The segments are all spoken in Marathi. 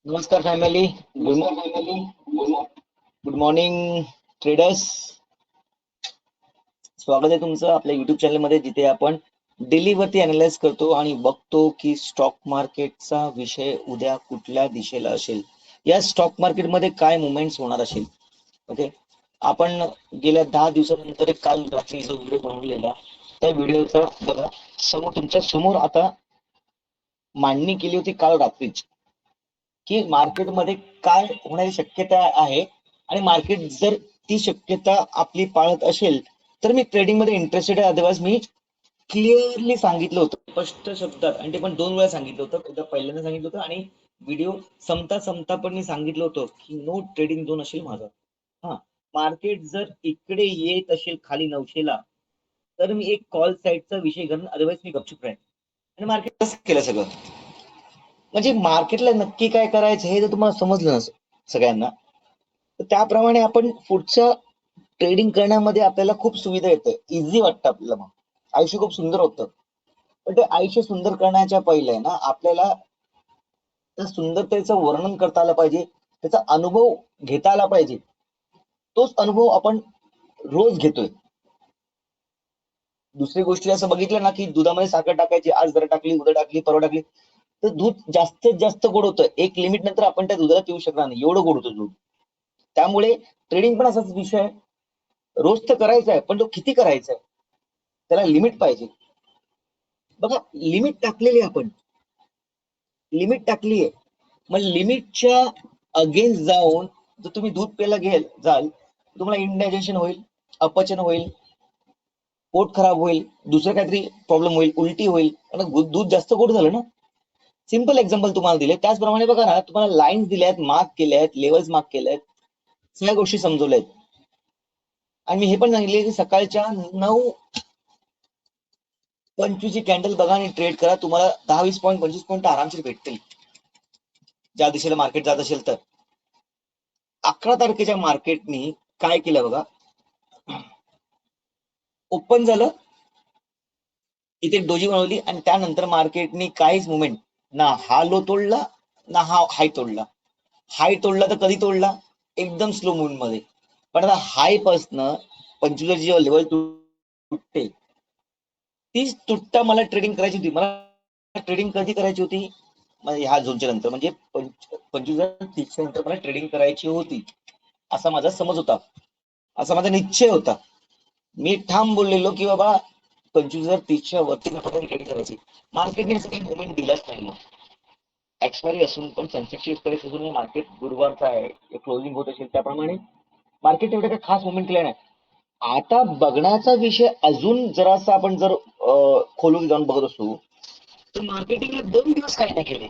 नमस्कार फॅमिली. Good morning traders. स्वागत आहे तुमचं आपल्या युट्यूब चॅनल मध्ये, जिथे आपण डेली वरती अनालाइज करतो आणि बघतो की स्टॉक मार्केटचा विषय उद्या कुठल्या दिशेला असेल, या स्टॉक मार्केटमध्ये काय मुवमेंट्स होणार असेल. ओके, आपण गेल्या 10 दिवसानंतर काल रात्री जो व्हिडिओ बनवलेला, त्या व्हिडिओचा बघा समोर तुमच्या समोर आता मांडणी केली होती काल रात्रीच, की मार्केटमध्ये काय होण्याची शक्यता आहे आणि मार्केट जर ती शक्यता आपली पाळत असेल तर मी ट्रेडिंग मध्ये इंटरेस्टेड आहे. अदरवाइज मी क्लिअरली सांगितलं होतं स्पष्ट शब्दात, आणि ते पण 2 वेळा सांगितलं होतं. एकदा पहिल्यांदा सांगितलं होतं आणि व्हिडिओ संपता संपता पण मी सांगितलं होतं की नो ट्रेडिंग झोन असेल माझा. हा, मार्केट जर इकडे येत असेल खाली 900 ला तर मी एक कॉल साईडचा विषय करेन, अदरवाइज मी गपचूप राहीन. आणि मार्केट कसं केलं सगळं, म्हणजे मार्केटला नक्की काय करायचं हे जर तुम्हाला समजलं ना सगळ्यांना, तर त्याप्रमाणे आपण पुढचं ट्रेडिंग करण्यामध्ये आपल्याला खूप सुविधा येते, इझी वाटतं आपल्याला. मग आयुष्य खूप सुंदर होतं. पण ते आयुष्य सुंदर करण्याच्या पहिले ना आपल्याला त्या सुंदरतेचं वर्णन करता आलं पाहिजे, त्याचा अनुभव घेता आला पाहिजे. तोच अनुभव आपण रोज घेतोय. दुसरी गोष्टी असं बघितलं ना की दुधामध्ये साखर टाकायची, आज जरा टाकली, उद्या टाकली, परवा टाकली, तर दूध जास्तीत जास्त गोड होतं. एक लिमिट नंतर आपण त्या दुधाला पिऊ शकणार नाही, एवढं गोड होतं दूध. त्यामुळे ट्रेडिंग पण असाच विषय आहे. रोज तर करायचा आहे, पण तो किती करायचा आहे, त्याला लिमिट पाहिजे. बघा, लिमिट टाकलेली आपण, लिमिट टाकली आहे, मग लिमिटच्या अगेन्स्ट जाऊन जर तुम्ही दूध प्यायला जाल, तुम्हाला इंडायजेशन होईल, अपचन होईल, पोट खराब होईल, दुसरं काहीतरी प्रॉब्लेम होईल, उलटी होईल, कारण दूध जास्त गोड झालं ना. सिंपल एक्झाम्पल तुम्हाला दिले. त्याचप्रमाणे बघा ना, तुम्हाला लाईन्स दिल्या आहेत, मार्क केल्या आहेत, लेवल्स मार्क केल्या आहेत, सगळ्या गोष्टी समजवल्या आहेत. आणि मी हे पण सांगितले की सकाळच्या 9:25 ची कॅन्डल बघा आणि ट्रेड करा, तुम्हाला 10-20 पॉईंट 25 पॉईंट आरामशीर भेटतील, ज्या दिशेला मार्केट जात असेल तर. 11 तारखेच्या मार्केटनी काय केलं बघा, ओपन झालं, इथे डोजी बनवली आणि त्यानंतर मार्केटनी काहीच मुवमेंट, ना हा लो तोडला ना हा हाय तोडला. हाय तोडला तर कधी तोडला, एकदम स्लो मुवमेंट मध्ये. पण आता हाय पासन 25 जी लेवल तुटते, तीच तुटता मला ट्रेडिंग करायची होती. मला ट्रेडिंग कधी करायची होती, म्हणजे ह्या झोनच्या नंतर, म्हणजे 25,300 नंतर मला ट्रेडिंग करायची होती, असा माझा समज होता, असा माझा निश्चय होता. मी ठाम बोललेलो की बाबा 25,300 वरती ट्रेडिंग करायची. मार्केटने असं काही मुवमेंट दिलाच नाही. मग एक्सपायरी असून पण, सनसेटची एक्सपायरी असून मार्केट गुरुवारचा आहे, क्लोजिंग होत असेल त्याप्रमाणे मार्केट एवढे काही खास मुवमेंट केले नाही. आता बघण्याचा विषय अजून जरासा आपण जर खोलून जाऊन बघत असू, तर मार्केटिंगला 2 दिवस काय नाही केले,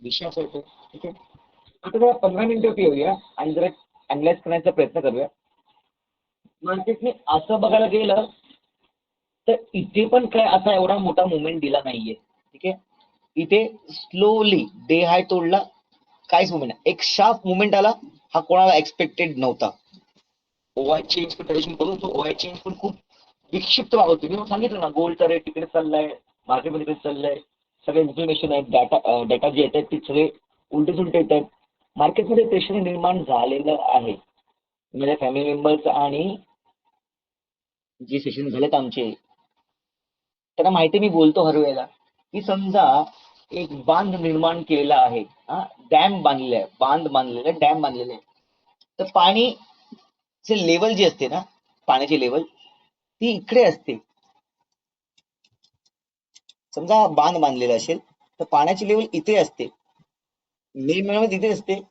विषय असा होतो. ठीक आहे, आता जरा 15 मिनिटं येऊया आणि जरा अनलाइज करण्याचा प्रयत्न करूया. मार्केटने असं बघायला गेलं तर इथे पण काय असा एवढा मोठा मुवमेंट दिला नाहीये. ठीक आहे, इथे स्लोली डे हाय तोडला, काहीच मुवमेंट नाही. एक शार्प मुवमेंट आला, हा कोणाला एक्सपेक्टेड नव्हता. ओआय चेंज करून तो ओआय चेंज पण खूप विक्षिप्त वागवतो. मी सांगितलं ना, गोल्डचा रेट तिकडे चाललाय, मार्केटमध्ये तिकडे चाललंय, सगळे इन्फॉर्मेशन आहेत, डेटा जे येत आहेत ते सगळे उलटे सुलटे येत आहेत. मार्केटमध्ये प्रेशर निर्माण झालेलं आहे. माझ्या फॅमिली मेंबर्स आणि जे सेशन झालेत आमचे, त्यांना माहिती, मी बोलतो हर वेळेला की समजा एक बांध निर्माण केलेला आहे, डॅम बांधलेला आहे, बांध बांधलेला आहे, डॅम बांधलेला आहे, तर पाणीचे लेवल जी असते ना, पाण्याची लेवल ती इकडे असते. समजा बांध बांधलेला असेल तर पाण्याची लेवल इथे असते, मे महिन्यामध्ये इथे असते,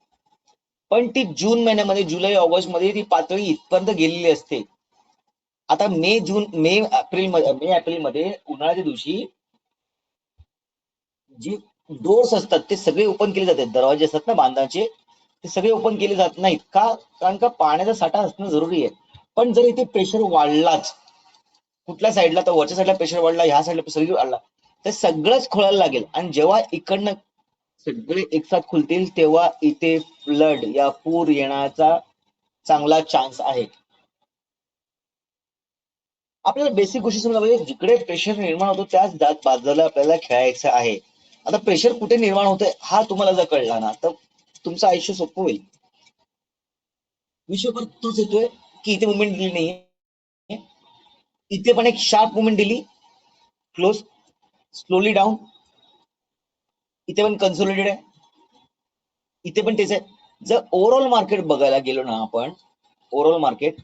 पण ती जून महिन्यामध्ये, जुलै ऑगस्ट मध्ये ती पातळी इथपर्यंत गेलेली असते. आता मे एप्रिल मध्ये उन्हाळ्याच्या दिवशी जे डोर्स असतात ते सगळे ओपन केले जातात, दरवाजे असतात ना बांधाचे, ते सगळे ओपन केले जात नाहीत का, कारण का पाण्याचा साठा असणं जरुरी आहे. पण जर इथे प्रेशर वाढलाच, कुठल्या साईडला, तर वरच्या साईडला प्रेशर वाढला, ह्या साईडला सगळी वाढला, तर सगळंच खोलायला लागेल. आणि जेव्हा इकडनं सगळे एकसाथ खुलतील तेव्हा इथे फ्लड या पूर येण्याचा चांगला चान्स आहे. आपल्याला बेसिक गोष्टी समजा पाहिजे, जिकडे प्रेशर निर्माण होतो त्याच बाजूला आपल्याला खेळायचं आहे. आता प्रेशर कुठे निर्माण होतंय हा तुम्हाला जर कळला ना तर तुमचं आयुष्य सोपं होईल. विषय पण तोच येतोय की इथे मुवमेंट दिली नाहीये, इथे पण एक शार्प मुवमेंट दिली, क्लोज, स्लोली डाऊन, इथे पण कन्सोलिडेट आहे, इथे पण तेच आहे. जर ओव्हरऑल मार्केट बघायला गेलो ना आपण, ओव्हरऑल मार्केट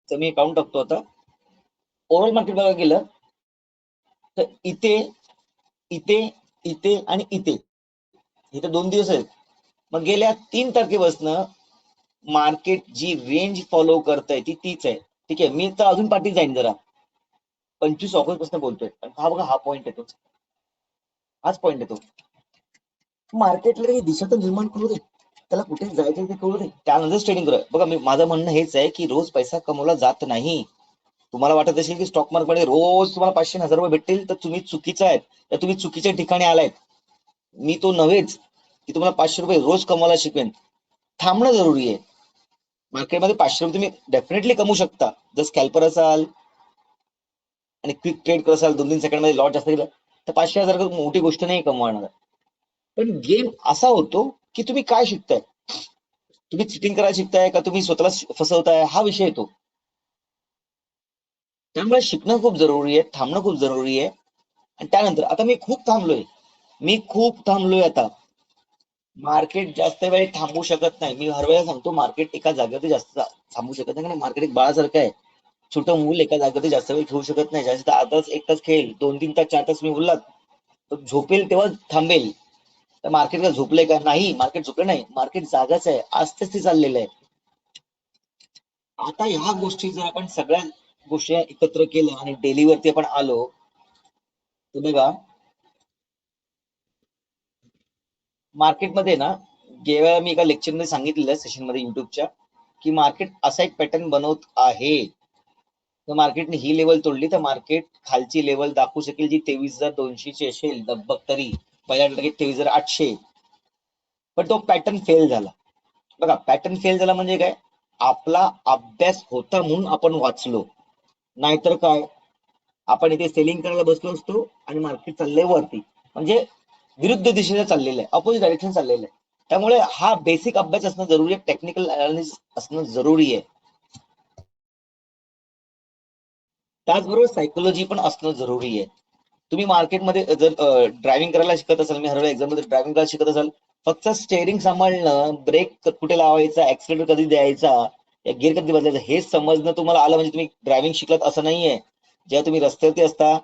तर मी काउंट टाकतो आता, ओव्हरऑल मार्केट बघायला गेलं तर इथे इथे इथे आणि इथे 2 दिवस आहेत. मग गेल्या 3 तारखेपासनं मार्केट जी रेंज फॉलो करतंय ती तीच आहे. ठीक आहे, मी तर अजून पाठी जाईन जरा, 25 ऑगस्ट पासून बोलतोय. हा बघा, हा पॉईंट येतो, हाच पॉईंट येतो. मार्केटला काही दिशा तर निर्माण करू दे, त्याला कुठे जायचं ते कळू दे, त्यानंतर ट्रेडिंग करूया. बघा, मी माझं म्हणणं हेच आहे की रोज पैसा कमवला जात नाही. तुम्हाला वाटत असेल की स्टॉक मार्केटमध्ये रोज तुम्हाला 500-1000 रुपये भेटतील तर तुम्ही चुकीचं आहेत, तर तुम्ही चुकीच्या ठिकाणी आलायत. मी तो नव्हेच की तुम्हाला 500 रुपये रोज कमवायला शिकवेन. थांबणं जरुरी आहे. मार्केटमध्ये 500 रुपये तुम्ही डेफिनेटली कमवू शकता जर स्कॅल्पर असाल आणि क्विक ट्रेड करत असाल, 2-3 सेकंडमध्ये लॉट जास्त गेलं तर 500,000 मोठी गोष्ट नाही कमवणार. पण गेम असा होतो की तुम्ही काय शिकताय, तुम्ही चिटिंग करायला शिकताय का तुम्ही स्वतःला फसवताय, हा विषय येतो. त्यामुळे शिकणं खूप जरुरी आहे, थांबणं खूप जरुरी आहे. आणि त्यानंतर आता मी खूप थांबलोय आता. मार्केट जास्त वेळ थांबू शकत नाही. मी हर वेळेला सांगतो, मार्केट एका जागेवरती जास्त थांबू शकत नाही, कारण मार्केट एक बाळासारखं आहे. छोटं मूल एका जागेवरती जास्त वेळ ठेवू शकत नाही. जास्त अर्धा तास, 1 तास खेळेल, 2-3 तास, 4 तास मी उरलात तर झोपेल तेव्हा थांबेल. तर मार्केट का झोपलंय का? नाही, मार्केट झोपलं नाही, मार्केट जागाच आहे, आजच ते चाललेलं आहे. आता ह्या गोष्टी जर आपण सगळ्या गोष्टी एकत्र केलं आणि डेलीवरती आपण आलो तर बघा, मार्केटमध्ये ना, जेव्हा मी एका लेक्चरमध्ये सांगितलेलं सेशनमध्ये युट्यूबच्या की मार्केट असा एक पॅटर्न बनवत आहे, तर मार्केटने ही लेवल तोडली तर मार्केट खालची लेवल दाखवू शकेल जी 23,200 असेल दब्बक तरी, पहिल्या टार्गेट 23,800. पण तो पॅटर्न फेल झाला. बघा, पॅटर्न फेल झाला म्हणजे काय, आपला अभ्यास होता म्हणून आपण वाचलो, नाहीतर काय आपण इथे सेलिंग करायला बसलो असतो आणि मार्केट चाललंय वरती, म्हणजे विरुद्ध दिशेला चाललेलं आहे, अपोजिट डायरेक्शन चाललेलं आहे. त्यामुळे हा बेसिक अभ्यास असणं जरुरी आहे, टेक्निकल अनालिसिस असणं जरुरी आहे. त्याचबरोबर सायकोलॉजी पण असणं जरुरी आहे. तुम्ही मार्केटमध्ये जर ड्रायव्हिंग करायला शिकत असाल, मी हर एक्झाम मध्ये ड्रायव्हिंग करायला शिकत असाल, फक्त स्टेअरिंग सांभाळणं, ब्रेक कुठे लावायचा, ऍक्सिलेटर कधी द्यायचा, या गिअर कधी बदलायचा हे समजणं तुम्हाला आलं म्हणजे तुम्ही ड्रायव्हिंग शिकलात असं नाहीये. जेव्हा तुम्ही रस्त्यावरती असता,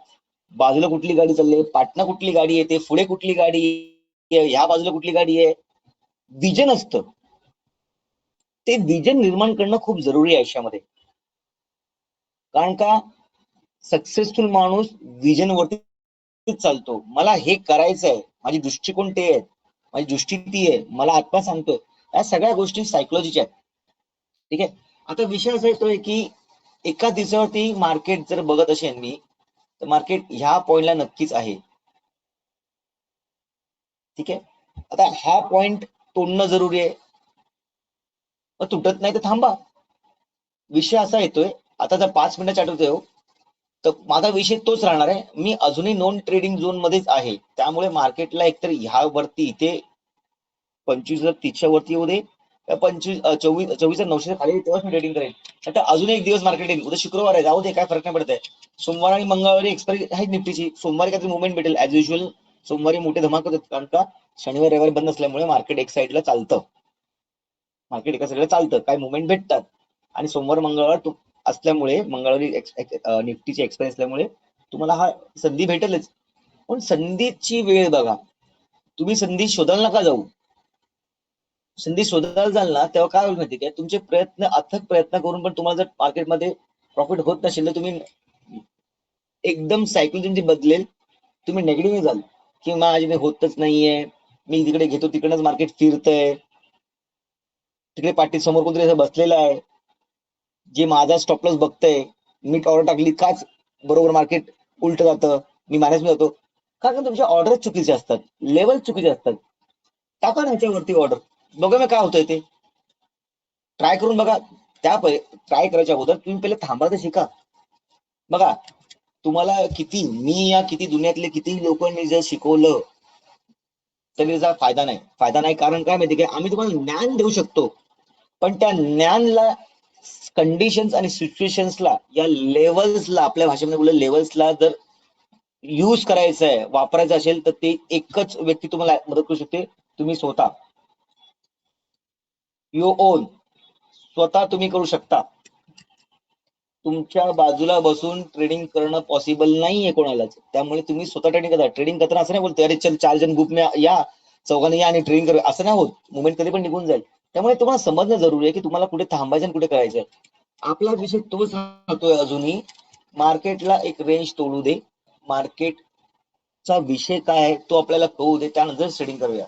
बाजूला कुठली गाडी चालली, पाटणा कुठली गाडी येते, पुढे कुठली गाडी आहे, ह्या बाजूला कुठली गाडी आहे, विजन असतं. ते विजन निर्माण करणं खूप जरुरी आहे आयुष्यामध्ये. कारण का, सक्सेसफुल माणूस विजन वरती चालतो. मला हे करायचंय, माझी दृष्टिकोन ते आहे, माझी दृष्टी ती आहे, मला आत्मा सांगतोय. या सगळ्या गोष्टी सायकोलॉजीच्या आहेत. ठीक आहे. आता विषय असा येतोय की एका दिवसावरती मार्केट जर बघत असेल मी, तर मार्केट ह्या पॉइंटला नक्कीच आहे. ठीक आहे. आता हा पॉइंट तोडणं जरुरी आहे. तुटत नाही तर थांबा. विषय असा येतोय, आता जर 5 मिनिटं चाटवतोय हो, तर माझा विषय तोच राहणार आहे. मी अजूनही नॉन ट्रेडिंग झोन मध्येच आहे. त्यामुळे मार्केटला एकतर ह्यावरती इथे 25,300 वरती येऊ दे, 24,900 खाली, तेव्हाच मी ट्रेडिंग करेन. आता अजून एक दिवस मार्केट येईल, उद्या शुक्रवार आहे, जाऊ दे, काय फरक नाही पडत आहे. सोमवार आणि मंगळवारी एक्सपायरी आहे निफ्टीची, सोमवारी काहीतरी मुवमेंट भेटेल ऍज युजल. सोमवारी मोठे धमाके होतात, कारण का शनिवार रविवार बंद असल्यामुळे मार्केट एक साईडला चालतं, मार्केट एका साईडला चालतं, काय मुवमेंट भेटतात. आणि सोमवार मंगळवार असल्यामुळे, मंगळवारी निफ्टीची एक्सपायरी असल्यामुळे तुम्हाला हा संधी भेटेलच. पण संधीची वेळ बघा, तुम्ही संधी शोधायला नका जाऊ. संधी शोधायला जाल ना तेव्हा काय होईल माहिती काय, तुमचे प्रयत्न, अथक प्रयत्न करून पण तुम्हाला जर मार्केटमध्ये प्रॉफिट होत नसेल तर तुम्ही एकदम सायकल तुमची बदलेल, तुम्ही नेगेटिव्ह जाल की माझे होतच नाहीये, मी तिकडे घेतो तिकडेच मार्केट फिरतंय, तिकडे पाठी समोर कोणतरी असं बसलेलं आहे जे माझा स्टॉप लॉस बघतंय, मी ऑर्डर टाकली काच बरोबर मार्केट उलट जातं, मी मायनस मध्ये जातो. कारण तुमच्या ऑर्डर चुकीचे असतात, लेवल चुकीचे असतात. टाका ना याच्यावरती ऑर्डर, बघा मी काय होतंय ते, ट्राय करून बघा. ट्राय करायच्या अगोदर तुम्ही पहिले थांबा तर शिका. बघा, तुम्हाला किती किती दुनियातले किती लोकांनी जर शिकवलं तरी त्याचा फायदा नाही. कारण काय माहिती काय, आम्ही तुम्हाला ज्ञान देऊ शकतो, पण त्या ज्ञानला कंडिशन्स आणि सिच्युएशन्सला, या लेवल्सला, आपल्या भाषेमध्ये बोललं लेवल्सला जर यूज करायचं आहे, वापरायचं असेल, तर ते एकच व्यक्ती तुम्हाला मदत करू शकते, तुम्ही स्वतः. यू ओन, स्वतः तुम्ही करू शकता. तुमच्या बाजूला बसून ट्रेडिंग करणं पॉसिबल नाहीये कोणालाच. त्यामुळे तुम्ही स्वतः ट्रेडिंग करा. ट्रेडिंग करताना असं नाही बोलतो अरे चल 4 जण ग्रुप या, चौघांनी या आणि ट्रेडिंग करू, असं नाही होत. मुवमेंट कधी पण निघून जाईल. त्यामुळे तुम्हाला समजणं जरुरी आहे की तुम्हाला कुठे थांबायचं आणि कुठे करायचंय. आपला विषय तोच राहतोय अजूनही. मार्केटला एक रेंज तोडू दे, मार्केटचा विषय काय आहे तो आपल्याला कळू दे, त्यानंतर ट्रेडिंग करूया.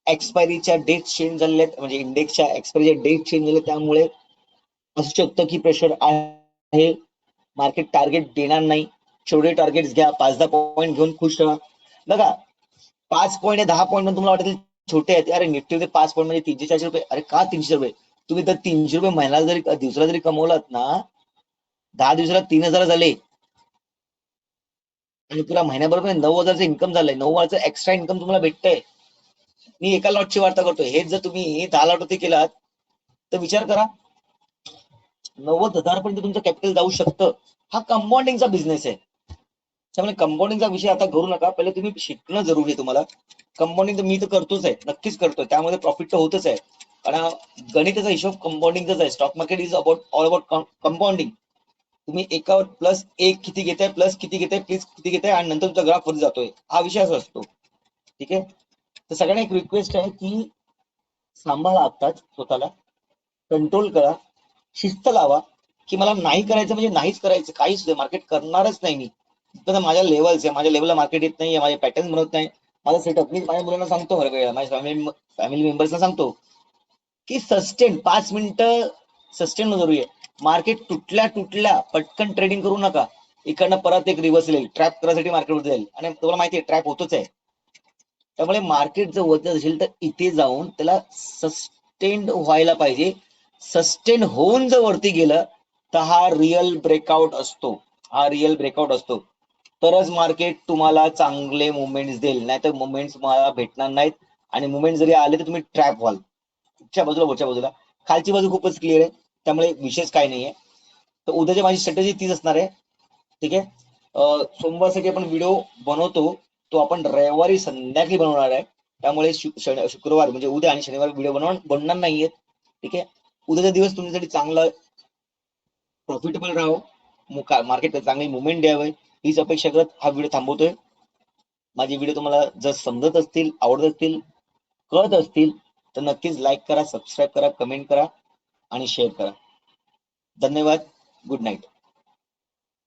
एक्सपायरीच्या डेट चेंज झालेल्या आहेत, म्हणजे इंडेक्सच्या एक्सपायरीच्या डेट चेंज झाल्या, त्यामुळे असू शकतं की प्रेशर आहे. मार्केट टार्गेट देणार नाही. छोटे टार्गेट घ्या, 5-10 पॉईंट घेऊन खुश राहा. बघा 5 पॉईंट 10 पॉईंट तुम्हाला वाटेल छोटे आहेत, अरे निफ्टी 5 पॉईंट म्हणजे 300-400 रुपये. अरे का 300 रुपये? तुम्ही तर 300 रुपये महिन्याला जरी दिवसाला जरी कमवलात ना, 10 दिवसाला 3,000 झाले आणि तुला महिन्याबरोबर 9,000चं इन्कम झालंय. 9,000चं एक्स्ट्रा इन्कम तुम्हाला भेटतंय. मी एका लॉटची वार्ता करतोय. हेच जर तुम्ही 10 लॉट होते केलात तर विचार करा, 90,000 पर्यंत तुमचं कॅपिटल जाऊ शकतं. हा कंपाऊंडिंगचा बिझनेस आहे. त्यामुळे कंपाऊंडिंगचा विषय आता करू नका. पहिले तुम्ही शिकणं जरुरी आहे तुम्हाला. कंपाऊंडिंग तर मी तर करतोच आहे, नक्कीच करतोय, त्यामध्ये प्रॉफिट तर होतच आहे. कारण गणिताचा हिशोब कंपाऊंडिंगचाच आहे. Stock market is all about compounding. तुम्ही एकावर प्लस एक किती घेताय, प्लस किती घेताय, प्लस किती घेताय, आणि नंतर तुमचा ग्राफ वरती जातोय. हा विषय असा असतो. ठीक आहे. तर सगळ्यांना एक रिक्वेस्ट आहे की सांभाळा आत्ताच स्वतःला, कंट्रोल करा, शिस्त लावा की मला नाही करायचं म्हणजे नाहीच करायचं, काहीच मार्केट करणारच नाही मी. तर माझ्या लेवल्स आहे, माझ्या लेवलला मार्केट येत नाही, माझे पॅटर्न बनत नाही, माझा सेटअप. मी माझ्या मुलांना सांगतो, माझ्या फॅमिली मेंबर्सना सांगतो की सस्टेन 5 मिनिटं सस्टेन जरुरी आहे. मार्केट तुटल्या पटकन ट्रेडिंग करू नका. इकडनं परत एक रिव्हर्स येईल, ट्रॅप करायसाठी मार्केट जाईल, आणि तुम्हाला माहिती आहे ट्रॅप होतच आहे. त्यामुळे मार्केट जर वरती असेल तर इथे जाऊन त्याला सस्टेन व्हायला पाहिजे. सस्टेन होऊन जर वरती गेलं तर हा रिअल ब्रेकआउट असतो. तरच मार्केट तुम्हाला चांगले मुवमेंट्स देईल, नाहीतर मुवमेंट्स तुम्हाला भेटणार नाहीत. आणि मुवमेंट जरी आले तर तुम्ही ट्रॅप व्हाल. वरच्या बाजूला खालची बाजू खूपच क्लिअर आहे, त्यामुळे विशेष काही नाहीये. तर उद्याची माझी स्ट्रॅटेजी तीच असणार आहे. ठीक आहे. सोमवारसाठी आपण व्हिडिओ बनवतो, तो आपण रविवारी संध्याकाळी बनवणार आहे. त्यामुळे शुक्रवार म्हणजे उद्या आणि शनिवार व्हिडिओ बनणार नाहीयेत. ठीक आहे. उद्याचा दिवस तुमच्यासाठी चांगला प्रॉफिटेबल राहो, मार्केट चांगली मुवमेंट द्यावे, हीच अपेक्षा करत हा व्हिडिओ थांबवतोय. माझे व्हिडिओ तुम्हाला जर समजत असतील, आवडत असतील, कळत असतील तर नक्कीच लाईक करा, सबस्क्राईब करा, कमेंट करा आणि शेअर करा. धन्यवाद. Good night.